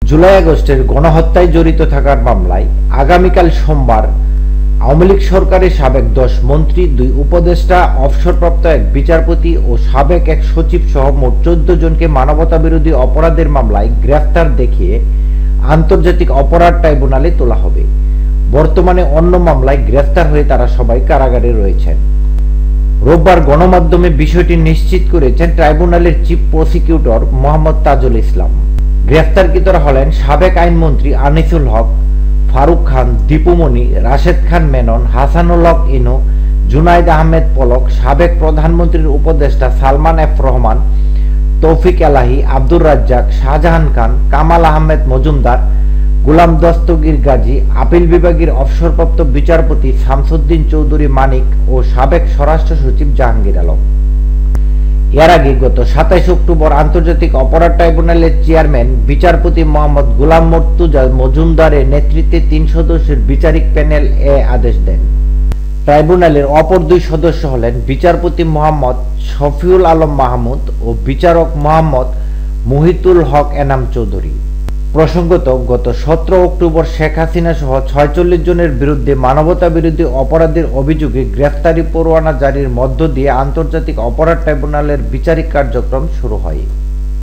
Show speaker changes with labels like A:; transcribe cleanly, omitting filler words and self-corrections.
A: জুলাই আগস্টের গণহত্যায় জড়িত থাকার মামলায় আগামীকাল সোমবার আওয়ামী লীগ সরকারের সাবেক 10 মন্ত্রী, 2 উপদেষ্টা, অবসরপ্রাপ্ত এক বিচারপতি ও সাবেক এক সচিব সহ মোট 14 জনকে মানবতা বিরোধী অপরাধের মামলায় গ্রেফতার দেখিয়ে আন্তর্জাতিক অপরাধ ট্রাইব্যুনালে তোলা হবে। বর্তমানে অন্য মামলায় গ্রেফতার হয়ে তারা সবাই কারাগারে রয়েছেন। রোববার গণমাধ্যমে বিষয়টি নিশ্চিত করেছেন ট্রাইব্যুনালের চিফ প্রসিকিউটর মোহাম্মদ তাজুল ইসলাম। গ্রেফতারকৃতরা হলেন সাবেক আইনমন্ত্রী আনিসুল হক, ফারুক খান, দীপুমণি, রাশেদ খান মেনন, হাসানুল হক ইনু, জুনাইদ আহমেদ পলক, সাবেক প্রধানমন্ত্রীর উপদেষ্টা সালমান এফ রহমান, তৌফিক এলাহি, আব্দুর রাজ্জাক, শাহজাহান খান, কামাল আহমেদ মজুমদার, গোলাম দস্তগীর গাজী, আপিল বিভাগের অবসরপ্রাপ্ত বিচারপতি শামসুদ্দিন চৌধুরী মানিক ও সাবেক স্বরাষ্ট্র সচিব জাহাঙ্গীর আলম। এর আগে গত 27 অক্টোবর আন্তর্জাতিক অপরাধ ট্রাইব্যুনালের চেয়ারম্যান বিচারপতি মোহাম্মদ গোলাম মর্তুজা মজুমদারের নেতৃত্বে 3 সদস্যের বিচারিক প্যানেল এ আদেশ দেন। ট্রাইব্যুনালের অপর 2 সদস্য হলেন বিচারপতি মোহাম্মদ শফিউল আলম মাহমুদ ও বিচারক মোহাম্মদ মুহিতুল হক এনাম চৌধুরী। প্রসঙ্গত, গত 17 অক্টোবর শেখ হাসিনা সহ 46 জনের বিরুদ্ধে মানবতা বিরোধী অপরাধের অভিযোগে গ্রেফতারি পরোয়ানা জারির মধ্য দিয়ে আন্তর্জাতিক অপরাধ ট্রাইব্যুনালের বিচারিক কার্যক্রম শুরু হয়।